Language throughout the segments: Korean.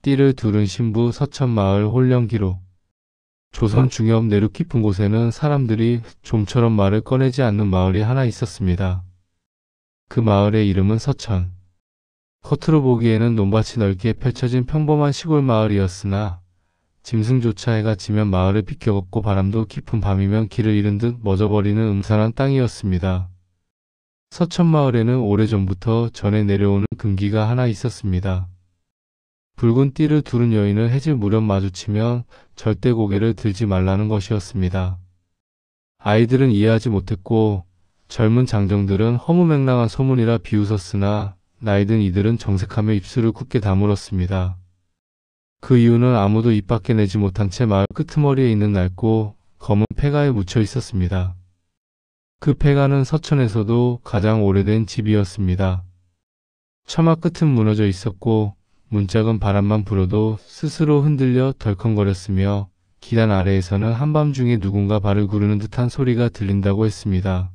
띠를 두른 신부 서천마을 홀령기록. 조선 중엽 내륙 깊은 곳에는 사람들이 좀처럼 말을 꺼내지 않는 마을이 하나 있었습니다. 그 마을의 이름은 서천. 겉으로 보기에는 논밭이 넓게 펼쳐진 평범한 시골 마을이었으나 짐승조차 해가 지면 마을을 비껴걷고 바람도 깊은 밤이면 길을 잃은 듯 멎어버리는 음산한 땅이었습니다. 서천마을에는 오래전부터 전해 내려오는 금기가 하나 있었습니다. 붉은 띠를 두른 여인을 해질 무렵 마주치면 절대 고개를 들지 말라는 것이었습니다. 아이들은 이해하지 못했고 젊은 장정들은 허무맹랑한 소문이라 비웃었으나 나이든 이들은 정색하며 입술을 굳게 다물었습니다. 그 이유는 아무도 입 밖에 내지 못한 채 마을 끄트머리에 있는 낡고 검은 폐가에 묻혀 있었습니다. 그 폐가는 서천에서도 가장 오래된 집이었습니다. 처마 끝은 무너져 있었고 문짝은 바람만 불어도 스스로 흔들려 덜컹거렸으며 기단 아래에서는 한밤중에 누군가 발을 구르는 듯한 소리가 들린다고 했습니다.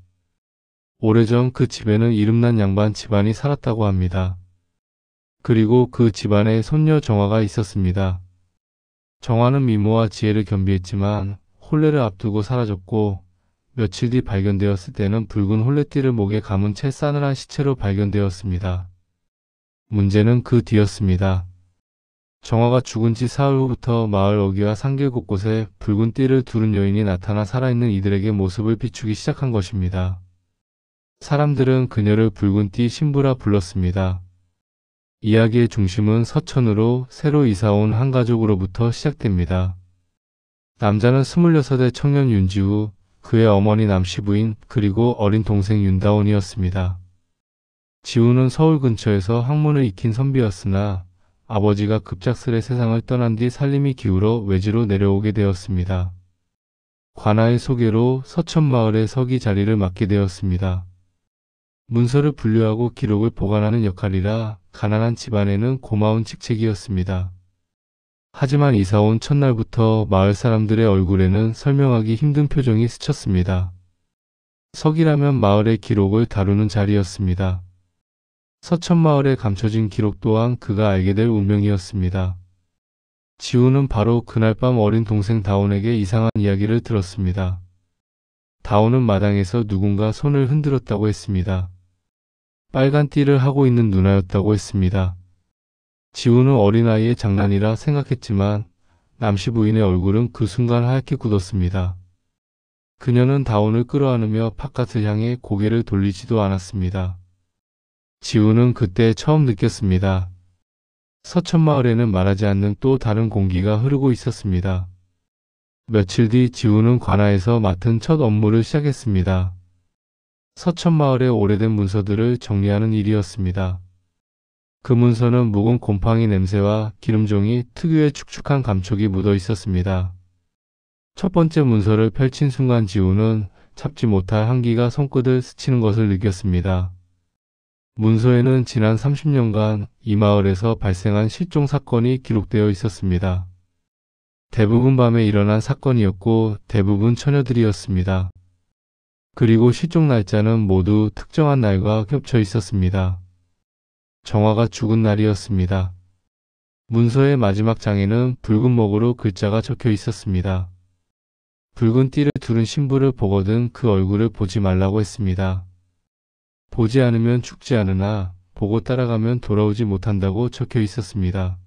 오래전 그 집에는 이름난 양반 집안이 살았다고 합니다. 그리고 그 집안에 손녀 정화가 있었습니다. 정화는 미모와 지혜를 겸비했지만 혼례를 앞두고 사라졌고 며칠 뒤 발견되었을 때는 붉은 혼례띠를 목에 감은 채 싸늘한 시체로 발견되었습니다. 문제는 그 뒤였습니다. 정화가 죽은 지 사흘 후부터 마을 어귀와 산길 곳곳에 붉은 띠를 두른 여인이 나타나 살아있는 이들에게 모습을 비추기 시작한 것입니다. 사람들은 그녀를 붉은 띠 신부라 불렀습니다. 이야기의 중심은 서천으로 새로 이사온 한 가족으로부터 시작됩니다. 남자는 26의 청년 윤지우, 그의 어머니 남시부인 그리고 어린 동생 윤다온이었습니다. 지우는 서울 근처에서 학문을 익힌 선비였으나 아버지가 급작스레 세상을 떠난 뒤 살림이 기울어 외지로 내려오게 되었습니다. 관아의 소개로 서천마을의 서기 자리를 맡게 되었습니다. 문서를 분류하고 기록을 보관하는 역할이라 가난한 집안에는 고마운 직책이었습니다. 하지만 이사온 첫날부터 마을 사람들의 얼굴에는 설명하기 힘든 표정이 스쳤습니다. 서기라면 마을의 기록을 다루는 자리였습니다. 서천마을에 감춰진 기록 또한 그가 알게 될 운명이었습니다. 지우는 바로 그날 밤 어린 동생 다온에게 이상한 이야기를 들었습니다. 다온은 마당에서 누군가 손을 흔들었다고 했습니다. 빨간 띠를 하고 있는 누나였다고 했습니다. 지우는 어린아이의 장난이라 생각했지만 남씨 부인의 얼굴은 그 순간 하얗게 굳었습니다. 그녀는 다온을 끌어안으며 바깥을 향해 고개를 돌리지도 않았습니다. 지우는 그때 처음 느꼈습니다. 서천마을에는 말하지 않는 또 다른 공기가 흐르고 있었습니다. 며칠 뒤 지우는 관아에서 맡은 첫 업무를 시작했습니다. 서천마을의 오래된 문서들을 정리하는 일이었습니다. 그 문서는 묵은 곰팡이 냄새와 기름종이 특유의 축축한 감촉이 묻어 있었습니다. 첫 번째 문서를 펼친 순간 지우는 참지 못할 한기가 손끝을 스치는 것을 느꼈습니다. 문서에는 지난 30년간 이 마을에서 발생한 실종 사건이 기록되어 있었습니다. 대부분 밤에 일어난 사건이었고 대부분 처녀들이었습니다. 그리고 실종 날짜는 모두 특정한 날과 겹쳐 있었습니다. 정화가 죽은 날이었습니다. 문서의 마지막 장에는 붉은 먹으로 글자가 적혀 있었습니다. 붉은 띠를 두른 신부를 보거든 그 얼굴을 보지 말라고 했습니다. 보지 않으면 죽지 않으나 보고 따라가면 돌아오지 못한다고 적혀 있었습니다.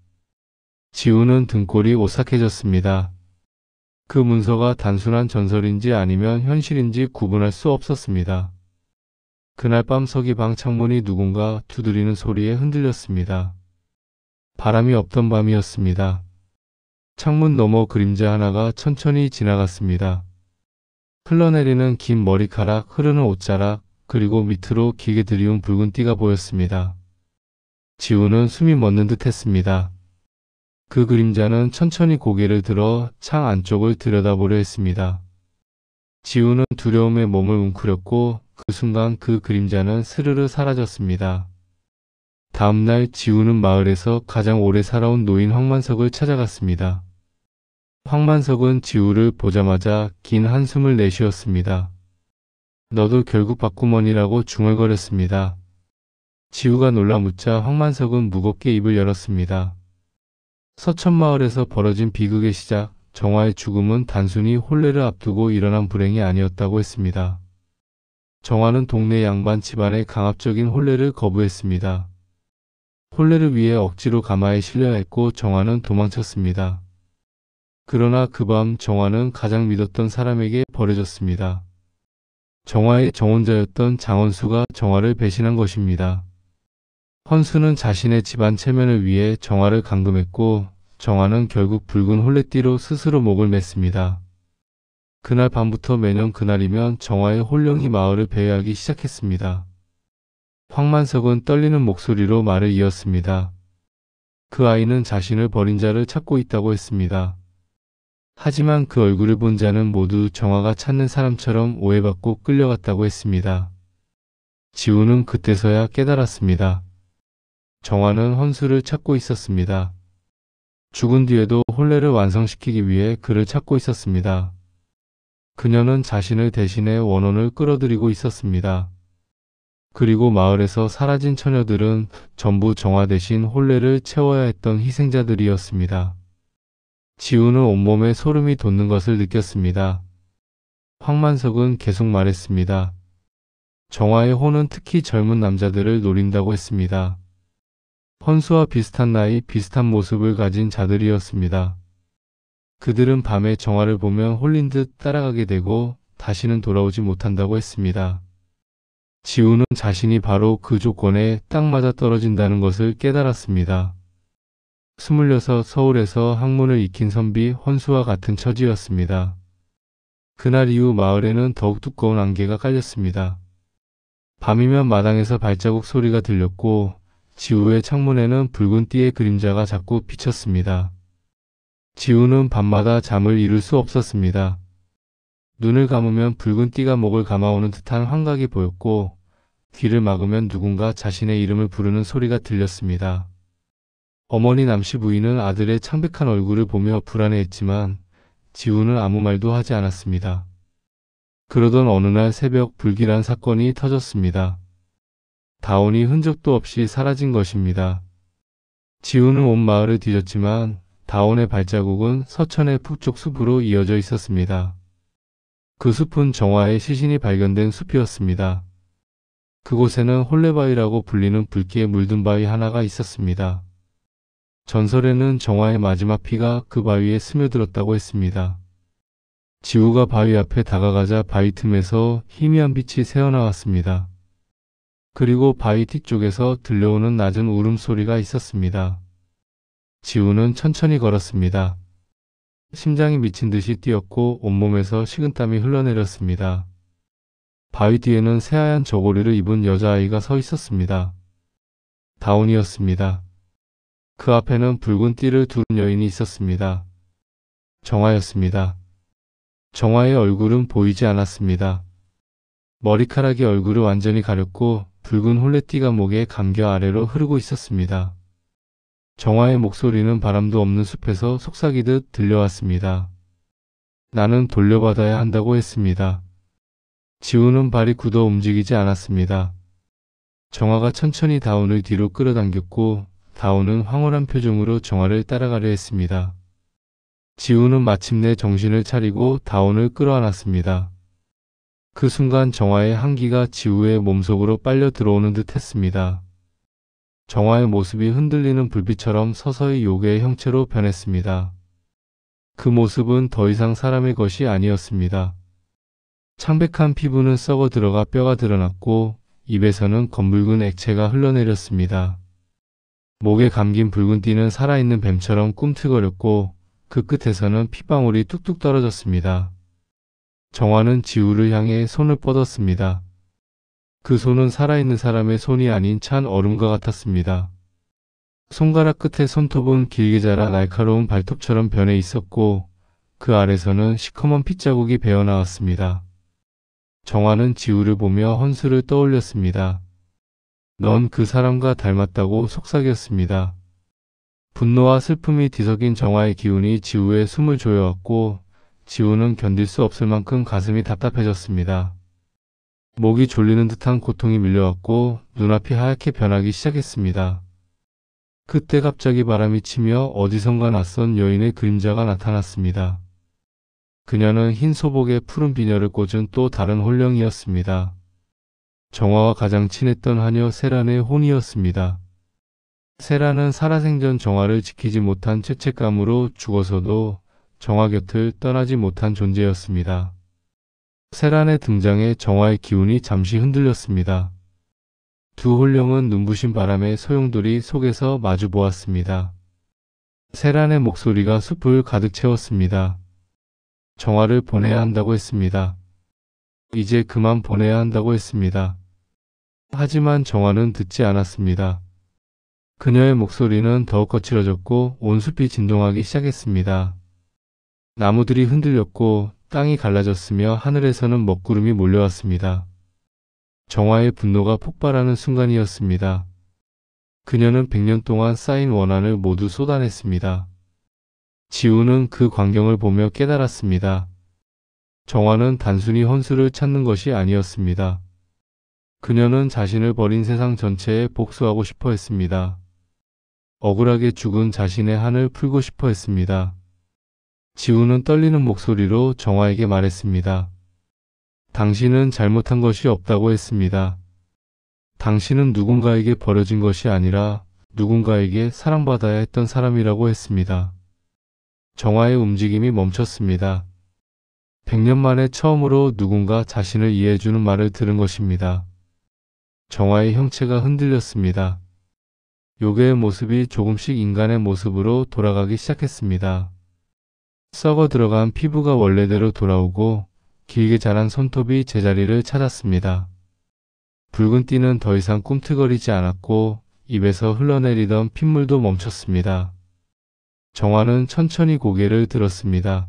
지우는 등골이 오싹해졌습니다. 그 문서가 단순한 전설인지 아니면 현실인지 구분할 수 없었습니다. 그날 밤 서기 방 창문이 누군가 두드리는 소리에 흔들렸습니다. 바람이 없던 밤이었습니다. 창문 너머 그림자 하나가 천천히 지나갔습니다. 흘러내리는 긴 머리카락, 흐르는 옷자락, 그리고 밑으로 길게 들이운 붉은 띠가 보였습니다. 지우는 숨이 멎는 듯 했습니다. 그 그림자는 천천히 고개를 들어 창 안쪽을 들여다보려 했습니다. 지우는 두려움에 몸을 웅크렸고 그 순간 그 그림자는 스르르 사라졌습니다. 다음날 지우는 마을에서 가장 오래 살아온 노인 황만석을 찾아갔습니다. 황만석은 지우를 보자마자 긴 한숨을 내쉬었습니다. 너도 결국 바꾸머니라고 중얼거렸습니다. 지우가 놀라 묻자 황만석은 무겁게 입을 열었습니다. 서천마을에서 벌어진 비극의 시작, 정화의 죽음은 단순히 혼례를 앞두고 일어난 불행이 아니었다고 했습니다. 정화는 동네 양반 집안의 강압적인 혼례를 거부했습니다. 혼례를 위해 억지로 가마에 실려야 했고 정화는 도망쳤습니다. 그러나 그 밤 정화는 가장 믿었던 사람에게 버려졌습니다. 정화의 정혼자였던 장헌수가 정화를 배신한 것입니다. 헌수는 자신의 집안 체면을 위해 정화를 감금했고 정화는 결국 붉은 혼례띠로 스스로 목을 맸습니다. 그날 밤부터 매년 그날이면 정화의 혼령이 마을을 배회하기 시작했습니다. 황만석은 떨리는 목소리로 말을 이었습니다. 그 아이는 자신을 버린 자를 찾고 있다고 했습니다. 하지만 그 얼굴을 본 자는 모두 정화가 찾는 사람처럼 오해받고 끌려갔다고 했습니다. 지우는 그때서야 깨달았습니다. 정화는 헌수를 찾고 있었습니다. 죽은 뒤에도 혼례를 완성시키기 위해 그를 찾고 있었습니다. 그녀는 자신을 대신해 원혼을 끌어들이고 있었습니다. 그리고 마을에서 사라진 처녀들은 전부 정화 대신 혼례를 채워야 했던 희생자들이었습니다. 지우는 온몸에 소름이 돋는 것을 느꼈습니다. 황만석은 계속 말했습니다. 정화의 혼은 특히 젊은 남자들을 노린다고 했습니다. 헌수와 비슷한 나이, 비슷한 모습을 가진 자들이었습니다. 그들은 밤에 정화를 보면 홀린 듯 따라가게 되고 다시는 돌아오지 못한다고 했습니다. 지우는 자신이 바로 그 조건에 딱 맞아 떨어진다는 것을 깨달았습니다. 26 서울에서 학문을 익힌 선비 헌수와 같은 처지였습니다. 그날 이후 마을에는 더욱 두꺼운 안개가 깔렸습니다. 밤이면 마당에서 발자국 소리가 들렸고 지우의 창문에는 붉은 띠의 그림자가 자꾸 비쳤습니다. 지우는 밤마다 잠을 이룰 수 없었습니다. 눈을 감으면 붉은 띠가 목을 감아오는 듯한 환각이 보였고 귀를 막으면 누군가 자신의 이름을 부르는 소리가 들렸습니다. 어머니 남씨 부인은 아들의 창백한 얼굴을 보며 불안해했지만 지우는 아무 말도 하지 않았습니다. 그러던 어느 날 새벽 불길한 사건이 터졌습니다. 다온이 흔적도 없이 사라진 것입니다. 지우는 온 마을을 뒤졌지만 다온의 발자국은 서천의 북쪽 숲으로 이어져 있었습니다. 그 숲은 정화의 시신이 발견된 숲이었습니다. 그곳에는 혼례바위라고 불리는 붉기에 물든 바위 하나가 있었습니다. 전설에는 정화의 마지막 피가 그 바위에 스며들었다고 했습니다. 지우가 바위 앞에 다가가자 바위 틈에서 희미한 빛이 새어나왔습니다. 그리고 바위 뒤쪽에서 들려오는 낮은 울음소리가 있었습니다. 지우는 천천히 걸었습니다. 심장이 미친 듯이 뛰었고 온몸에서 식은땀이 흘러내렸습니다. 바위 뒤에는 새하얀 저고리를 입은 여자아이가 서 있었습니다. 다온이었습니다. 그 앞에는 붉은 띠를 두른 여인이 있었습니다. 정화였습니다. 정화의 얼굴은 보이지 않았습니다. 머리카락이 얼굴을 완전히 가렸고 붉은 혼례띠가 목에 감겨 아래로 흐르고 있었습니다. 정화의 목소리는 바람도 없는 숲에서 속삭이듯 들려왔습니다. 나는 돌려받아야 한다고 했습니다. 지우는 발이 굳어 움직이지 않았습니다. 정화가 천천히 다온을 뒤로 끌어당겼고 다온은 황홀한 표정으로 정화를 따라가려 했습니다. 지우는 마침내 정신을 차리고 다온을 끌어안았습니다. 그 순간 정화의 한기가 지우의 몸속으로 빨려 들어오는 듯 했습니다. 정화의 모습이 흔들리는 불빛처럼 서서히 요괴의 형체로 변했습니다. 그 모습은 더 이상 사람의 것이 아니었습니다. 창백한 피부는 썩어 들어가 뼈가 드러났고 입에서는 검붉은 액체가 흘러내렸습니다. 목에 감긴 붉은 띠는 살아있는 뱀처럼 꿈틀거렸고 그 끝에서는 핏방울이 뚝뚝 떨어졌습니다. 정화는 지우를 향해 손을 뻗었습니다. 그 손은 살아있는 사람의 손이 아닌 찬 얼음과 같았습니다. 손가락 끝에 손톱은 길게 자라 날카로운 발톱처럼 변해 있었고 그 아래서는 시커먼 핏자국이 배어나왔습니다. 정화는 지우를 보며 헌수를 떠올렸습니다. 넌 그 사람과 닮았다고 속삭였습니다. 분노와 슬픔이 뒤섞인 정화의 기운이 지우의 숨을 조여왔고 지우는 견딜 수 없을 만큼 가슴이 답답해졌습니다. 목이 졸리는 듯한 고통이 밀려왔고 눈앞이 하얗게 변하기 시작했습니다. 그때 갑자기 바람이 치며 어디선가 낯선 여인의 그림자가 나타났습니다. 그녀는 흰 소복에 푸른 비녀를 꽂은 또 다른 홀령이었습니다. 정화와 가장 친했던 하녀 세란의 혼이었습니다. 세란은 살아생전 정화를 지키지 못한 죄책감으로 죽어서도 정화 곁을 떠나지 못한 존재였습니다. 세란의 등장에 정화의 기운이 잠시 흔들렸습니다. 두 홀령은 눈부신 바람의 소용돌이 속에서 마주 보았습니다. 세란의 목소리가 숲을 가득 채웠습니다. 정화를 보내야 한다고 했습니다. 이제 그만 보내야 한다고 했습니다. 하지만 정화는 듣지 않았습니다. 그녀의 목소리는 더욱 거칠어졌고 온 숲이 진동하기 시작했습니다. 나무들이 흔들렸고 땅이 갈라졌으며 하늘에서는 먹구름이 몰려왔습니다. 정화의 분노가 폭발하는 순간이었습니다. 그녀는 100년 동안 쌓인 원한을 모두 쏟아냈습니다. 지우는 그 광경을 보며 깨달았습니다. 정화는 단순히 헌수를 찾는 것이 아니었습니다. 그녀는 자신을 버린 세상 전체에 복수하고 싶어 했습니다. 억울하게 죽은 자신의 한을 풀고 싶어 했습니다. 지우는 떨리는 목소리로 정화에게 말했습니다. 당신은 잘못한 것이 없다고 했습니다. 당신은 누군가에게 버려진 것이 아니라 누군가에게 사랑받아야 했던 사람이라고 했습니다. 정화의 움직임이 멈췄습니다. 100년 만에 처음으로 누군가 자신을 이해해주는 말을 들은 것입니다. 정화의 형체가 흔들렸습니다. 요괴의 모습이 조금씩 인간의 모습으로 돌아가기 시작했습니다. 썩어 들어간 피부가 원래대로 돌아오고 길게 자란 손톱이 제자리를 찾았습니다. 붉은 띠는 더 이상 꿈틀거리지 않았고 입에서 흘러내리던 핏물도 멈췄습니다. 정화는 천천히 고개를 들었습니다.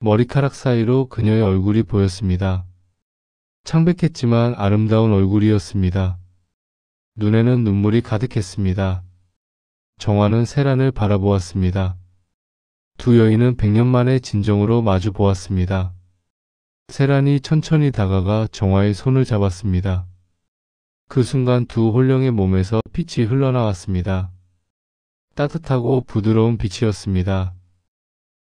머리카락 사이로 그녀의 얼굴이 보였습니다. 창백했지만 아름다운 얼굴이었습니다. 눈에는 눈물이 가득했습니다. 정화는 세란을 바라보았습니다. 두 여인은 100년 만에 진정으로 마주 보았습니다. 세란이 천천히 다가가 정화의 손을 잡았습니다. 그 순간 두 홀령의 몸에서 빛이 흘러나왔습니다. 따뜻하고 부드러운 빛이었습니다.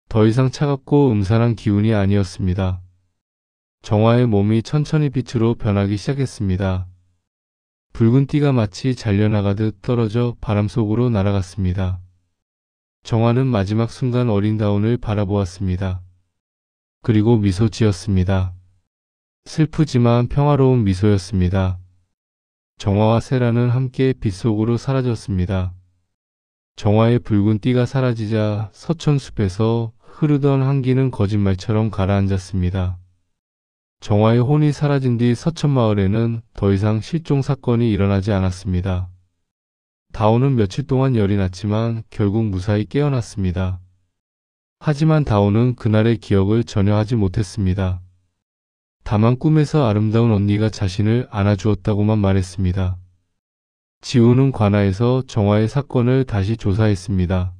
더 이상 차갑고 음산한 기운이 아니었습니다. 정화의 몸이 천천히 빛으로 변하기 시작했습니다. 붉은 띠가 마치 잘려나가듯 떨어져 바람 속으로 날아갔습니다. 정화는 마지막 순간 어린 다운을 바라보았습니다. 그리고 미소 지었습니다. 슬프지만 평화로운 미소였습니다. 정화와 세란은 함께 빛 속으로 사라졌습니다. 정화의 붉은 띠가 사라지자 서천숲에서 흐르던 한기는 거짓말처럼 가라앉았습니다. 정화의 혼이 사라진 뒤 서천마을에는 더 이상 실종 사건이 일어나지 않았습니다. 다오는 며칠 동안 열이 났지만 결국 무사히 깨어났습니다. 하지만 다오는 그날의 기억을 전혀 하지 못했습니다. 다만 꿈에서 아름다운 언니가 자신을 안아주었다고만 말했습니다. 지우는 관아에서 정화의 사건을 다시 조사했습니다.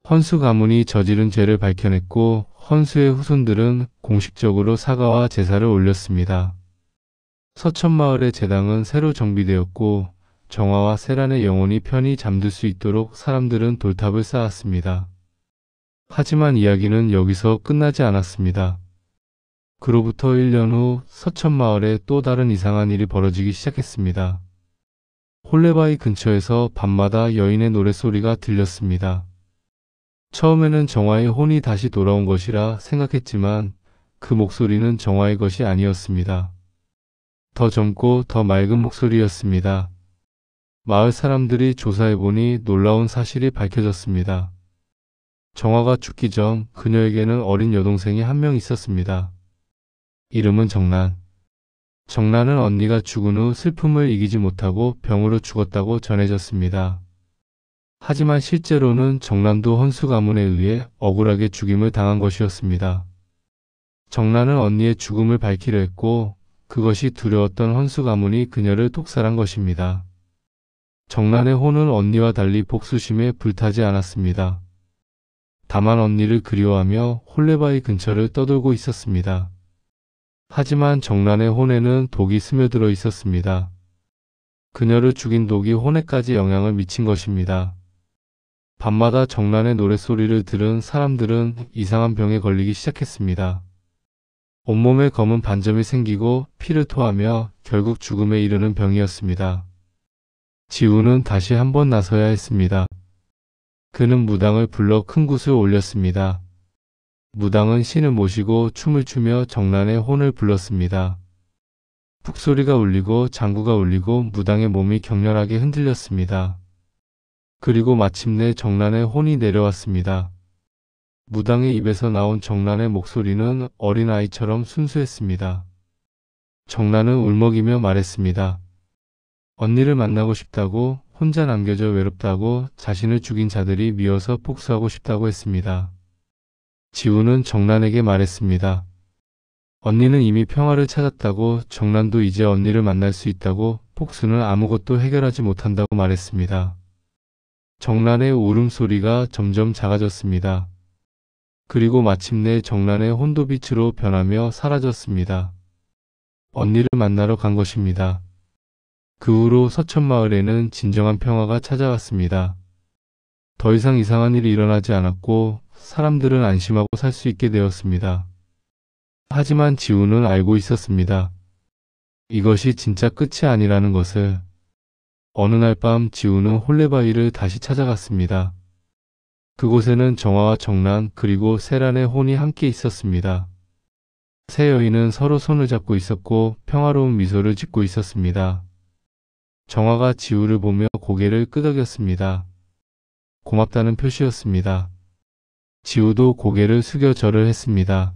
헌수 가문이 저지른 죄를 밝혀냈고 헌수의 후손들은 공식적으로 사과와 제사를 올렸습니다. 서천마을의 제당은 새로 정비되었고 정화와 세란의 영혼이 편히 잠들 수 있도록 사람들은 돌탑을 쌓았습니다. 하지만 이야기는 여기서 끝나지 않았습니다. 그로부터 1년 후 서천마을에 또 다른 이상한 일이 벌어지기 시작했습니다. 홀레바위 근처에서 밤마다 여인의 노랫소리가 들렸습니다. 처음에는 정화의 혼이 다시 돌아온 것이라 생각했지만 그 목소리는 정화의 것이 아니었습니다. 더 젊고 더 맑은 목소리였습니다. 마을 사람들이 조사해보니 놀라운 사실이 밝혀졌습니다. 정화가 죽기 전 그녀에게는 어린 여동생이 한 명 있었습니다. 이름은 정란. 정란은 언니가 죽은 후 슬픔을 이기지 못하고 병으로 죽었다고 전해졌습니다. 하지만 실제로는 정란도 헌수 가문에 의해 억울하게 죽임을 당한 것이었습니다. 정란은 언니의 죽음을 밝히려 했고 그것이 두려웠던 헌수 가문이 그녀를 독살한 것입니다. 정란의 혼은 언니와 달리 복수심에 불타지 않았습니다. 다만 언니를 그리워하며 홀레바위 근처를 떠돌고 있었습니다. 하지만 정란의 혼에는 독이 스며들어 있었습니다. 그녀를 죽인 독이 혼에까지 영향을 미친 것입니다. 밤마다 정란의 노랫소리를 들은 사람들은 이상한 병에 걸리기 시작했습니다. 온몸에 검은 반점이 생기고 피를 토하며 결국 죽음에 이르는 병이었습니다. 지우는 다시 한번 나서야 했습니다. 그는 무당을 불러 큰 굿을 올렸습니다. 무당은 신을 모시고 춤을 추며 정란의 혼을 불렀습니다. 북소리가 울리고 장구가 울리고 무당의 몸이 격렬하게 흔들렸습니다. 그리고 마침내 정란의 혼이 내려왔습니다. 무당의 입에서 나온 정란의 목소리는 어린아이처럼 순수했습니다. 정란은 울먹이며 말했습니다. 언니를 만나고 싶다고, 혼자 남겨져 외롭다고, 자신을 죽인 자들이 미워서 복수하고 싶다고 했습니다. 지우는 정란에게 말했습니다. 언니는 이미 평화를 찾았다고, 정란도 이제 언니를 만날 수 있다고, 복수는 아무것도 해결하지 못한다고 말했습니다. 정란의 울음소리가 점점 작아졌습니다. 그리고 마침내 정란의 혼도 빛으로 변하며 사라졌습니다. 언니를 만나러 간 것입니다. 그 후로 서천마을에는 진정한 평화가 찾아왔습니다. 더 이상 이상한 일이 일어나지 않았고 사람들은 안심하고 살 수 있게 되었습니다. 하지만 지우는 알고 있었습니다. 이것이 진짜 끝이 아니라는 것을. 어느 날 밤 지우는 홀레바위를 다시 찾아갔습니다. 그곳에는 정화와 정란 그리고 세란의 혼이 함께 있었습니다. 세 여인은 서로 손을 잡고 있었고 평화로운 미소를 짓고 있었습니다. 정화가 지우를 보며 고개를 끄덕였습니다. 고맙다는 표시였습니다. 지우도 고개를 숙여 절을 했습니다.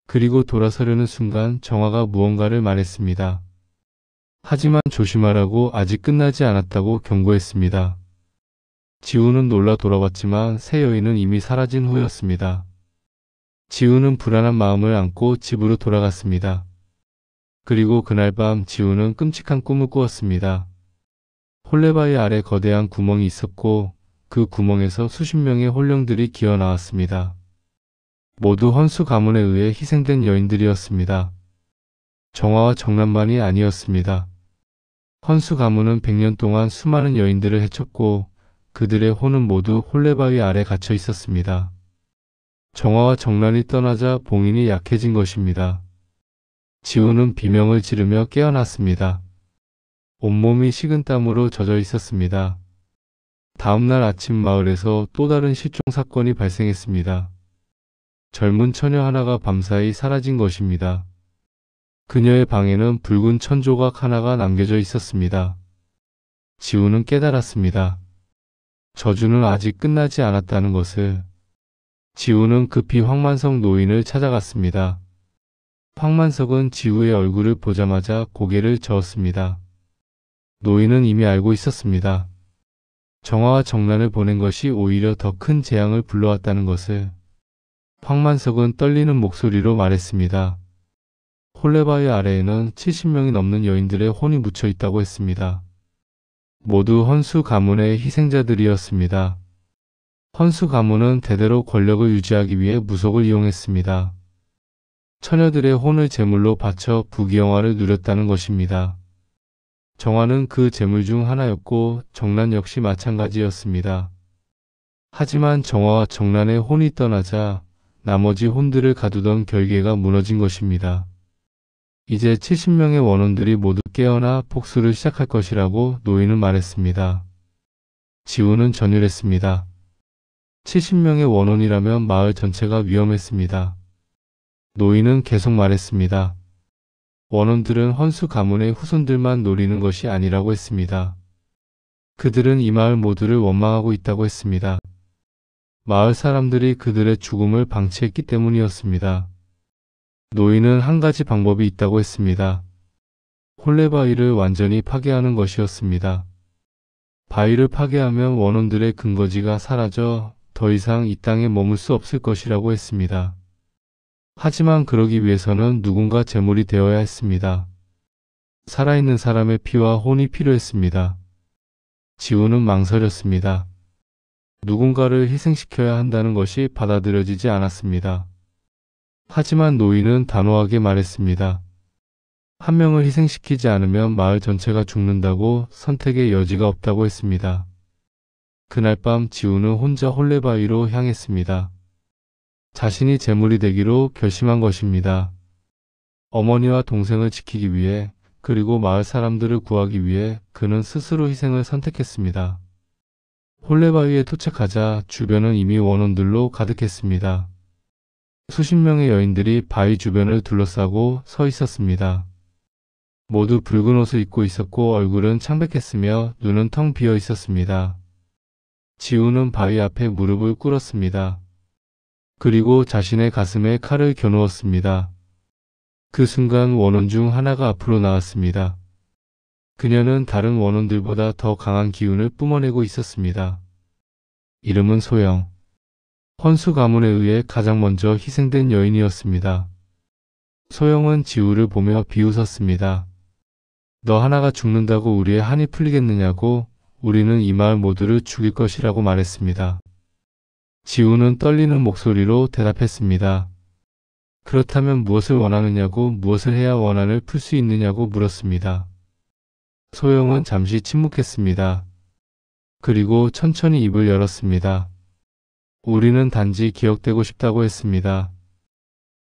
그리고 돌아서려는 순간 정화가 무언가를 말했습니다. 하지만 조심하라고 아직 끝나지 않았다고 경고했습니다. 지우는 놀라 돌아봤지만 세 여인은 이미 사라진 후였습니다. 지우는 불안한 마음을 안고 집으로 돌아갔습니다. 그리고 그날 밤 지우는 끔찍한 꿈을 꾸었습니다. 홀레바위 아래 거대한 구멍이 있었고 그 구멍에서 수십 명의 홀령들이 기어 나왔습니다. 모두 헌수 가문에 의해 희생된 여인들이었습니다. 정화와 정란만이 아니었습니다. 헌수 가문은 100년 동안 수많은 여인들을 해쳤고 그들의 혼은 모두 홀레바위 아래 갇혀 있었습니다. 정화와 정란이 떠나자 봉인이 약해진 것입니다. 지우는 비명을 지르며 깨어났습니다. 온몸이 식은땀으로 젖어 있었습니다. 다음날 아침 마을에서 또 다른 실종 사건이 발생했습니다. 젊은 처녀 하나가 밤사이 사라진 것입니다. 그녀의 방에는 붉은 천조각 하나가 남겨져 있었습니다. 지우는 깨달았습니다. 저주는 아직 끝나지 않았다는 것을. 지우는 급히 황만석 노인을 찾아갔습니다. 황만석은 지우의 얼굴을 보자마자 고개를 저었습니다. 노인은 이미 알고 있었습니다. 정화와 정란을 보낸 것이 오히려 더 큰 재앙을 불러왔다는 것을. 황만석은 떨리는 목소리로 말했습니다. 홀레바위 아래에는 70명이 넘는 여인들의 혼이 묻혀 있다고 했습니다. 모두 헌수 가문의 희생자들이었습니다. 헌수 가문은 대대로 권력을 유지하기 위해 무속을 이용했습니다. 처녀들의 혼을 제물로 바쳐 부귀영화를 누렸다는 것입니다. 정화는 그 제물 중 하나였고 정란 역시 마찬가지였습니다. 하지만 정화와 정란의 혼이 떠나자 나머지 혼들을 가두던 결계가 무너진 것입니다. 이제 70명의 원혼들이 모두 깨어나 복수를 시작할 것이라고 노인은 말했습니다. 지우는 전율했습니다. 70명의 원혼이라면 마을 전체가 위험했습니다. 노인은 계속 말했습니다. 원혼들은 헌수 가문의 후손들만 노리는 것이 아니라고 했습니다. 그들은 이 마을 모두를 원망하고 있다고 했습니다. 마을 사람들이 그들의 죽음을 방치했기 때문이었습니다. 노인은 한 가지 방법이 있다고 했습니다. 홀레바위를 완전히 파괴하는 것이었습니다. 바위를 파괴하면 원혼들의 근거지가 사라져 더 이상 이 땅에 머물 수 없을 것이라고 했습니다. 하지만 그러기 위해서는 누군가 제물이 되어야 했습니다. 살아있는 사람의 피와 혼이 필요했습니다. 지우는 망설였습니다. 누군가를 희생시켜야 한다는 것이 받아들여지지 않았습니다. 하지만 노인은 단호하게 말했습니다. 한 명을 희생시키지 않으면 마을 전체가 죽는다고 선택의 여지가 없다고 했습니다. 그날 밤 지우는 혼자 홀레바위로 향했습니다. 자신이 제물이 되기로 결심한 것입니다. 어머니와 동생을 지키기 위해 그리고 마을 사람들을 구하기 위해 그는 스스로 희생을 선택했습니다. 홀레바위에 도착하자 주변은 이미 원혼들로 가득했습니다. 수십 명의 여인들이 바위 주변을 둘러싸고 서 있었습니다. 모두 붉은 옷을 입고 있었고 얼굴은 창백했으며 눈은 텅 비어 있었습니다. 지우는 바위 앞에 무릎을 꿇었습니다. 그리고 자신의 가슴에 칼을 겨누었습니다. 그 순간 원혼 중 하나가 앞으로 나왔습니다. 그녀는 다른 원혼들보다 더 강한 기운을 뿜어내고 있었습니다. 이름은 소영. 헌수 가문에 의해 가장 먼저 희생된 여인이었습니다. 소영은 지우를 보며 비웃었습니다. 너 하나가 죽는다고 우리의 한이 풀리겠느냐고, 우리는 이 마을 모두를 죽일 것이라고 말했습니다. 지우는 떨리는 목소리로 대답했습니다. 그렇다면 무엇을 원하느냐고, 무엇을 해야 원한을 풀 수 있느냐고 물었습니다. 소영은 잠시 침묵했습니다. 그리고 천천히 입을 열었습니다. 우리는 단지 기억되고 싶다고 했습니다.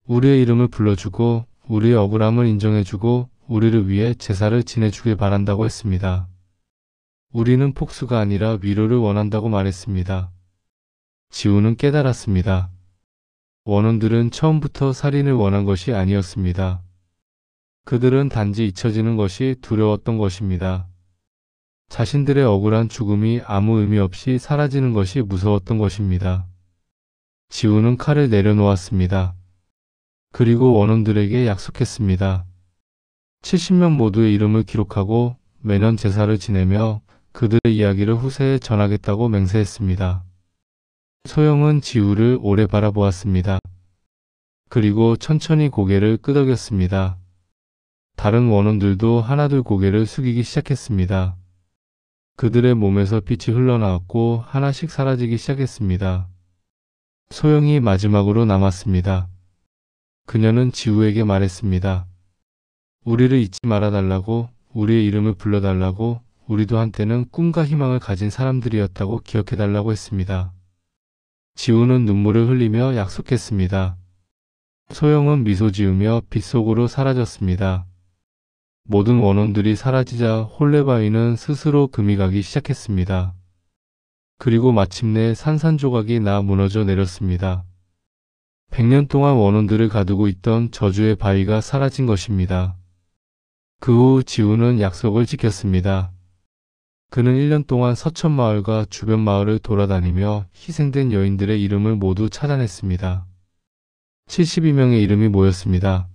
우리의 이름을 불러주고 우리의 억울함을 인정해주고 우리를 위해 제사를 지내주길 바란다고 했습니다. 우리는 폭수가 아니라 위로를 원한다고 말했습니다. 지우는 깨달았습니다. 원혼들은 처음부터 살인을 원한 것이 아니었습니다. 그들은 단지 잊혀지는 것이 두려웠던 것입니다. 자신들의 억울한 죽음이 아무 의미 없이 사라지는 것이 무서웠던 것입니다. 지우는 칼을 내려놓았습니다. 그리고 원혼들에게 약속했습니다. 70명 모두의 이름을 기록하고 매년 제사를 지내며 그들의 이야기를 후세에 전하겠다고 맹세했습니다. 소영은 지우를 오래 바라보았습니다. 그리고 천천히 고개를 끄덕였습니다. 다른 원혼들도 하나둘 고개를 숙이기 시작했습니다. 그들의 몸에서 빛이 흘러나왔고 하나씩 사라지기 시작했습니다. 소영이 마지막으로 남았습니다. 그녀는 지우에게 말했습니다. 우리를 잊지 말아달라고, 우리의 이름을 불러달라고, 우리도 한때는 꿈과 희망을 가진 사람들이었다고 기억해달라고 했습니다. 지우는 눈물을 흘리며 약속했습니다. 소영은 미소 지으며 빛 속으로 사라졌습니다. 모든 원혼들이 사라지자 홀레바위는 스스로 금이 가기 시작했습니다. 그리고 마침내 산산조각이 나 무너져 내렸습니다. 100년 동안 원혼들을 가두고 있던 저주의 바위가 사라진 것입니다. 그 후 지우는 약속을 지켰습니다. 그는 1년 동안 서천마을과 주변 마을을 돌아다니며 희생된 여인들의 이름을 모두 찾아냈습니다. 72명의 이름이 모였습니다.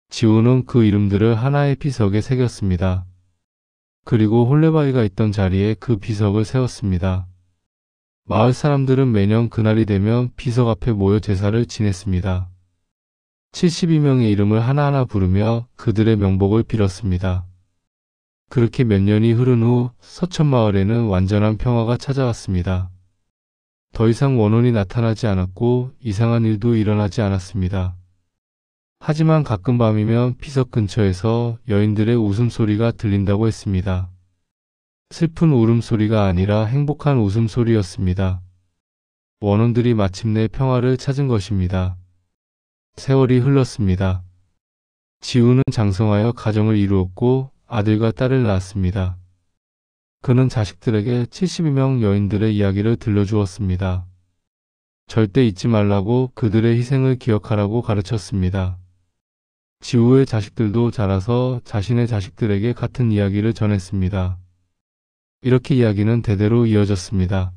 지우는 그 이름들을 하나의 비석에 새겼습니다. 그리고 홀레바위가 있던 자리에 그 비석을 세웠습니다. 마을 사람들은 매년 그날이 되면 비석 앞에 모여 제사를 지냈습니다. 72명의 이름을 하나하나 부르며 그들의 명복을 빌었습니다. 그렇게 몇 년이 흐른 후 서천마을에는 완전한 평화가 찾아왔습니다. 더 이상 원혼이 나타나지 않았고 이상한 일도 일어나지 않았습니다. 하지만 가끔 밤이면 비석 근처에서 여인들의 웃음소리가 들린다고 했습니다. 슬픈 울음소리가 아니라 행복한 웃음소리였습니다. 원혼들이 마침내 평화를 찾은 것입니다. 세월이 흘렀습니다. 지우는 장성하여 가정을 이루었고 아들과 딸을 낳았습니다. 그는 자식들에게 72명 여인들의 이야기를 들려주었습니다. 절대 잊지 말라고, 그들의 희생을 기억하라고 가르쳤습니다. 지우의 자식들도 자라서 자신의 자식들에게 같은 이야기를 전했습니다. 이렇게 이야기는 대대로 이어졌습니다.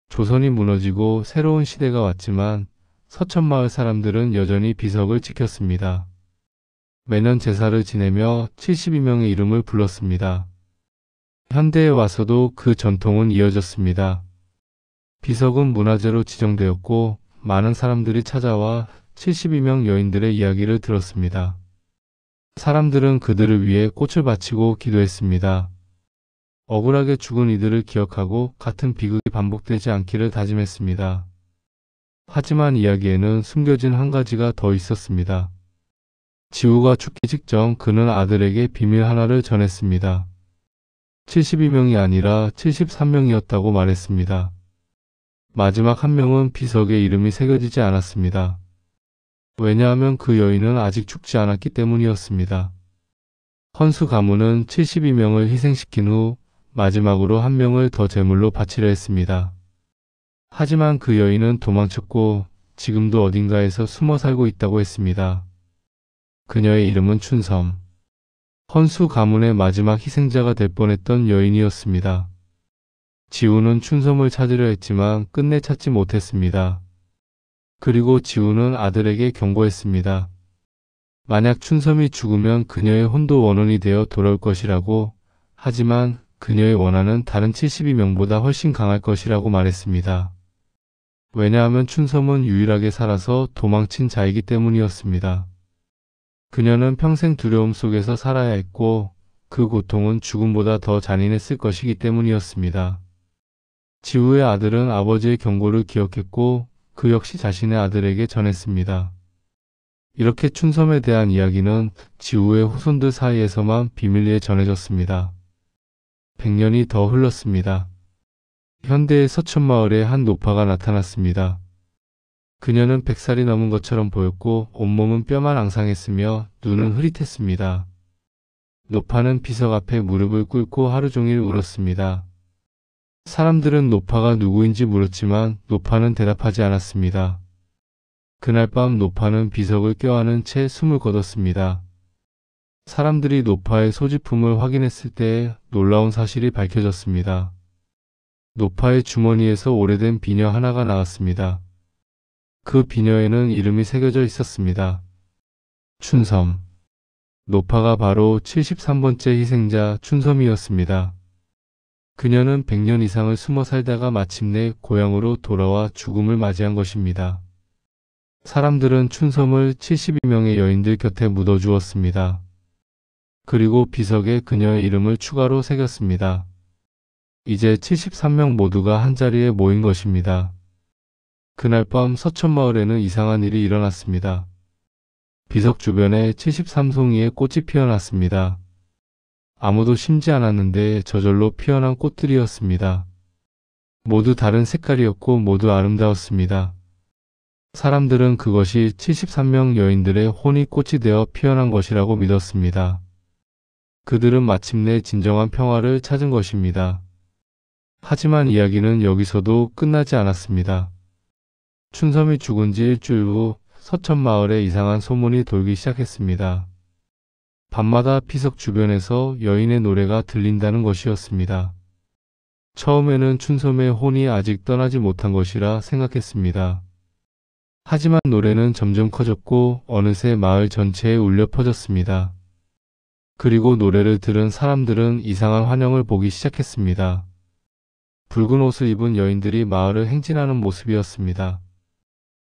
조선이 무너지고 새로운 시대가 왔지만 서천마을 사람들은 여전히 비석을 지켰습니다. 매년 제사를 지내며 72명의 이름을 불렀습니다. 현대에 와서도 그 전통은 이어졌습니다. 비석은 문화재로 지정되었고 많은 사람들이 찾아와 72명 여인들의 이야기를 들었습니다. 사람들은 그들을 위해 꽃을 바치고 기도했습니다. 억울하게 죽은 이들을 기억하고 같은 비극이 반복되지 않기를 다짐했습니다. 하지만 이야기에는 숨겨진 한 가지가 더 있었습니다. 지우가 죽기 직전 그는 아들에게 비밀 하나를 전했습니다. 72명이 아니라 73명이었다고 말했습니다. 마지막 한 명은 비석에 이름이 새겨지지 않았습니다. 왜냐하면 그 여인은 아직 죽지 않았기 때문이었습니다. 헌수 가문은 72명을 희생시킨 후 마지막으로 한 명을 더 제물로 바치려 했습니다. 하지만 그 여인은 도망쳤고 지금도 어딘가에서 숨어 살고 있다고 했습니다. 그녀의 이름은 춘섬. 헌수 가문의 마지막 희생자가 될 뻔했던 여인이었습니다. 지우는 춘섬을 찾으려 했지만 끝내 찾지 못했습니다. 그리고 지우는 아들에게 경고했습니다. 만약 춘섬이 죽으면 그녀의 혼도 원혼이 되어 돌아올 것이라고, 하지만 그녀의 원한은 다른 72명보다 훨씬 강할 것이라고 말했습니다. 왜냐하면 춘섬은 유일하게 살아서 도망친 자이기 때문이었습니다. 그녀는 평생 두려움 속에서 살아야 했고 그 고통은 죽음보다 더 잔인했을 것이기 때문이었습니다. 지우의 아들은 아버지의 경고를 기억했고 그 역시 자신의 아들에게 전했습니다. 이렇게 춘섬에 대한 이야기는 지우의 후손들 사이에서만 비밀리에 전해졌습니다. 100년이 더 흘렀습니다. 현대의 서천마을에 한 노파가 나타났습니다. 그녀는 100살이 넘은 것처럼 보였고 온몸은 뼈만 앙상했으며 눈은 흐릿했습니다. 노파는 비석 앞에 무릎을 꿇고 하루 종일 울었습니다. 사람들은 노파가 누구인지 물었지만 노파는 대답하지 않았습니다. 그날 밤 노파는 비석을 껴안은 채 숨을 거뒀습니다. 사람들이 노파의 소지품을 확인했을 때 놀라운 사실이 밝혀졌습니다. 노파의 주머니에서 오래된 비녀 하나가 나왔습니다. 그 비녀에는 이름이 새겨져 있었습니다. 춘섬. 노파가 바로 73번째 희생자 춘섬이었습니다. 그녀는 100년 이상을 숨어 살다가 마침내 고향으로 돌아와 죽음을 맞이한 것입니다. 사람들은 춘섬을 72명의 여인들 곁에 묻어주었습니다. 그리고 비석에 그녀의 이름을 추가로 새겼습니다. 이제 73명 모두가 한자리에 모인 것입니다. 그날 밤 서천마을에는 이상한 일이 일어났습니다. 비석 주변에 73송이의 꽃이 피어났습니다. 아무도 심지 않았는데 저절로 피어난 꽃들이었습니다. 모두 다른 색깔이었고 모두 아름다웠습니다. 사람들은 그것이 73명 여인들의 혼이 꽃이 되어 피어난 것이라고 믿었습니다. 그들은 마침내 진정한 평화를 찾은 것입니다. 하지만 이야기는 여기서도 끝나지 않았습니다. 춘섬이 죽은 지 일주일 후 서천마을에 이상한 소문이 돌기 시작했습니다. 밤마다 비석 주변에서 여인의 노래가 들린다는 것이었습니다. 처음에는 춘섬의 혼이 아직 떠나지 못한 것이라 생각했습니다. 하지만 노래는 점점 커졌고 어느새 마을 전체에 울려 퍼졌습니다. 그리고 노래를 들은 사람들은 이상한 환영을 보기 시작했습니다. 붉은 옷을 입은 여인들이 마을을 행진하는 모습이었습니다.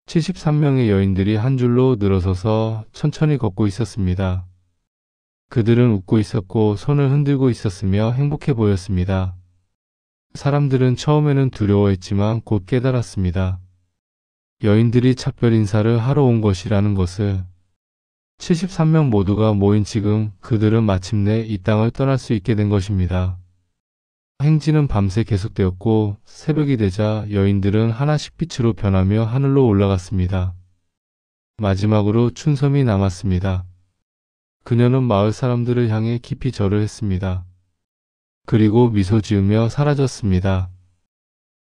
73명의 여인들이 한 줄로 늘어서서 천천히 걷고 있었습니다. 그들은 웃고 있었고 손을 흔들고 있었으며 행복해 보였습니다. 사람들은 처음에는 두려워했지만 곧 깨달았습니다. 여인들이 작별 인사를 하러 온 것이라는 것을. 73명 모두가 모인 지금 그들은 마침내 이 땅을 떠날 수 있게 된 것입니다. 행진은 밤새 계속되었고 새벽이 되자 여인들은 하나씩 빛으로 변하며 하늘로 올라갔습니다. 마지막으로 춘섬이 남았습니다. 그녀는 마을 사람들을 향해 깊이 절을 했습니다. 그리고 미소 지으며 사라졌습니다.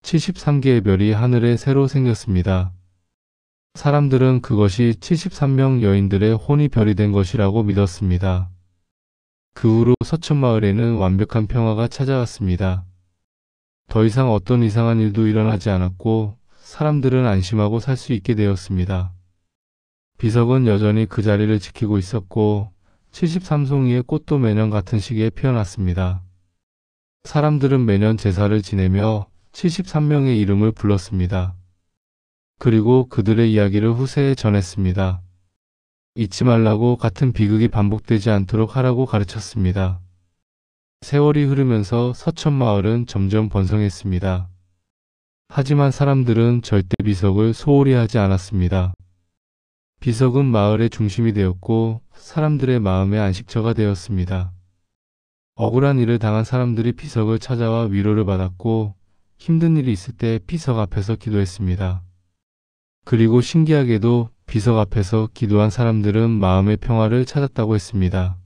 73개의 별이 하늘에 새로 생겼습니다. 사람들은 그것이 73명 여인들의 혼이 별이 된 것이라고 믿었습니다. 그 후로 서천마을에는 완벽한 평화가 찾아왔습니다. 더 이상 어떤 이상한 일도 일어나지 않았고 사람들은 안심하고 살 수 있게 되었습니다. 비석은 여전히 그 자리를 지키고 있었고 73송이의 꽃도 매년 같은 시기에 피어났습니다. 사람들은 매년 제사를 지내며 73명의 이름을 불렀습니다. 그리고 그들의 이야기를 후세에 전했습니다. 잊지 말라고 같은 비극이 반복되지 않도록 하라고 가르쳤습니다. 세월이 흐르면서 서천마을은 점점 번성했습니다. 하지만 사람들은 절대 비석을 소홀히 하지 않았습니다. 비석은 마을의 중심이 되었고 사람들의 마음의 안식처가 되었습니다. 억울한 일을 당한 사람들이 비석을 찾아와 위로를 받았고 힘든 일이 있을 때 비석 앞에서 기도했습니다. 그리고 신기하게도 비석 앞에서 기도한 사람들은 마음의 평화를 찾았다고 했습니다.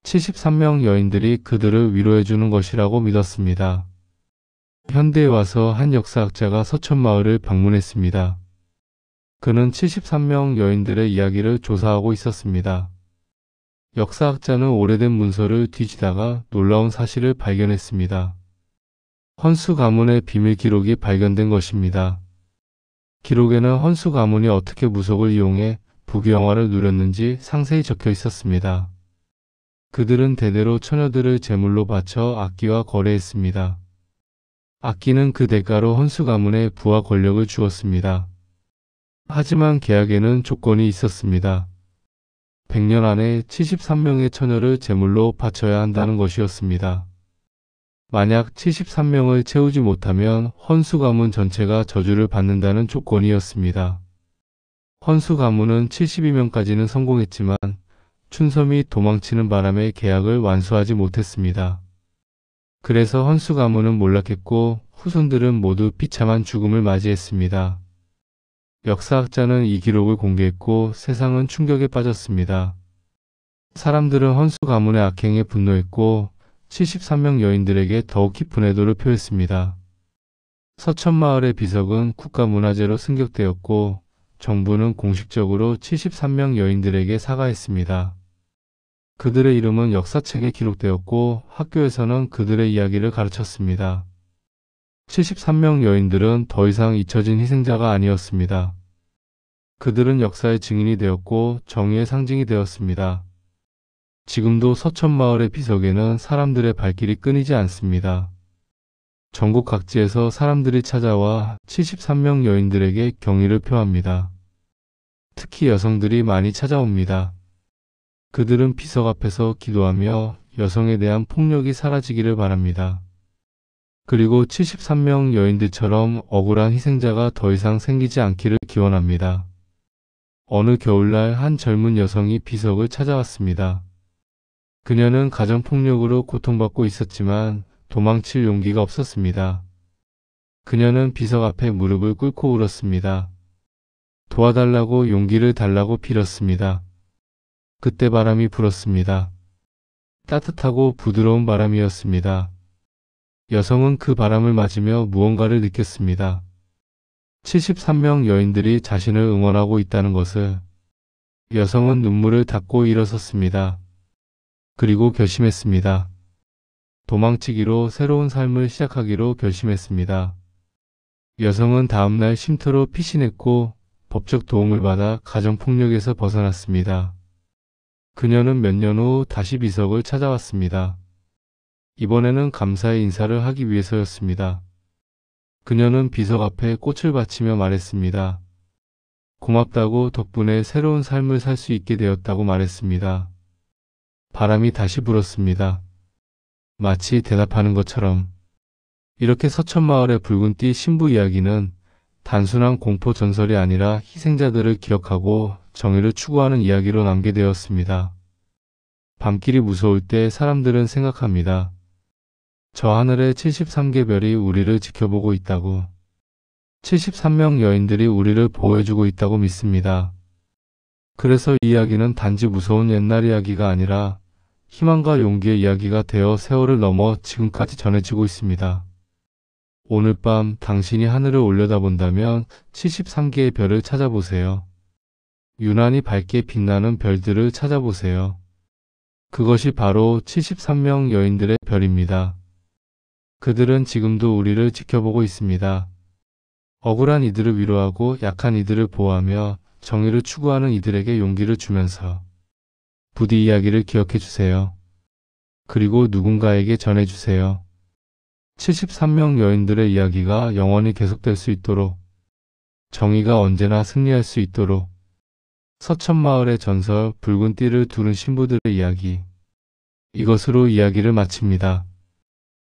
73명 여인들이 그들을 위로해주는 것이라고 믿었습니다. 현대에 와서 한 역사학자가 서천마을을 방문했습니다. 그는 73명 여인들의 이야기를 조사하고 있었습니다. 역사학자는 오래된 문서를 뒤지다가 놀라운 사실을 발견했습니다. 헌수 가문의 비밀 기록이 발견된 것입니다. 기록에는 헌수 가문이 어떻게 무속을 이용해 부귀영화를 누렸는지 상세히 적혀 있었습니다. 그들은 대대로 처녀들을 제물로 바쳐 악기와 거래했습니다. 악기는 그 대가로 헌수 가문에 부와 권력을 주었습니다. 하지만 계약에는 조건이 있었습니다. 100년 안에 73명의 처녀를 제물로 바쳐야 한다는 것이었습니다. 만약 73명을 채우지 못하면 헌수 가문 전체가 저주를 받는다는 조건이었습니다. 헌수 가문은 72명까지는 성공했지만 춘섬이 도망치는 바람에 계약을 완수하지 못했습니다. 그래서 헌수 가문은 몰락했고 후손들은 모두 비참한 죽음을 맞이했습니다. 역사학자는 이 기록을 공개했고 세상은 충격에 빠졌습니다. 사람들은 헌수 가문의 악행에 분노했고 73명 여인들에게 더욱 깊은 애도를 표했습니다. 서천마을의 비석은 국가문화재로 승격되었고 정부는 공식적으로 73명 여인들에게 사과했습니다. 그들의 이름은 역사책에 기록되었고 학교에서는 그들의 이야기를 가르쳤습니다. 73명 여인들은 더 이상 잊혀진 희생자가 아니었습니다. 그들은 역사의 증인이 되었고 정의의 상징이 되었습니다. 지금도 서천마을의 비석에는 사람들의 발길이 끊이지 않습니다. 전국 각지에서 사람들이 찾아와 73명 여인들에게 경의를 표합니다. 특히 여성들이 많이 찾아옵니다. 그들은 비석 앞에서 기도하며 여성에 대한 폭력이 사라지기를 바랍니다. 그리고 73명 여인들처럼 억울한 희생자가 더 이상 생기지 않기를 기원합니다. 어느 겨울날 한 젊은 여성이 비석을 찾아왔습니다. 그녀는 가정폭력으로 고통받고 있었지만 도망칠 용기가 없었습니다. 그녀는 비석 앞에 무릎을 꿇고 울었습니다. 도와달라고 용기를 달라고 빌었습니다. 그때 바람이 불었습니다. 따뜻하고 부드러운 바람이었습니다. 여성은 그 바람을 맞으며 무언가를 느꼈습니다. 73명 여인들이 자신을 응원하고 있다는 것을. 여성은 눈물을 닦고 일어섰습니다. 그리고 결심했습니다. 도망치기로 새로운 삶을 시작하기로 결심했습니다. 여성은 다음날 쉼터로 피신했고 법적 도움을 받아 가정폭력에서 벗어났습니다. 그녀는 몇 년 후 다시 비석을 찾아왔습니다. 이번에는 감사의 인사를 하기 위해서였습니다. 그녀는 비석 앞에 꽃을 바치며 말했습니다. 고맙다고 덕분에 새로운 삶을 살 수 있게 되었다고 말했습니다. 바람이 다시 불었습니다. 마치 대답하는 것처럼. 이렇게 서천마을의 붉은띠 신부 이야기는 단순한 공포 전설이 아니라 희생자들을 기억하고 정의를 추구하는 이야기로 남게되었습니다. 밤길이 무서울 때 사람들은 생각합니다. 저 하늘의 73개 별이 우리를 지켜보고 있다고. 73명 여인들이 우리를 보호해주고 있다고 믿습니다. 그래서 이 이야기는 단지 무서운 옛날 이야기가 아니라 희망과 용기의 이야기가 되어 세월을 넘어 지금까지 전해지고 있습니다. 오늘 밤 당신이 하늘을 올려다본다면 73개의 별을 찾아보세요. 유난히 밝게 빛나는 별들을 찾아보세요. 그것이 바로 73명 여인들의 별입니다. 그들은 지금도 우리를 지켜보고 있습니다. 억울한 이들을 위로하고 약한 이들을 보호하며 정의를 추구하는 이들에게 용기를 주면서 부디 이야기를 기억해 주세요. 그리고 누군가에게 전해주세요. 73명 여인들의 이야기가 영원히 계속될 수 있도록, 정의가 언제나 승리할 수 있도록. 서천마을의 전설, 붉은 띠를 두른 신부들의 이야기. 이것으로 이야기를 마칩니다.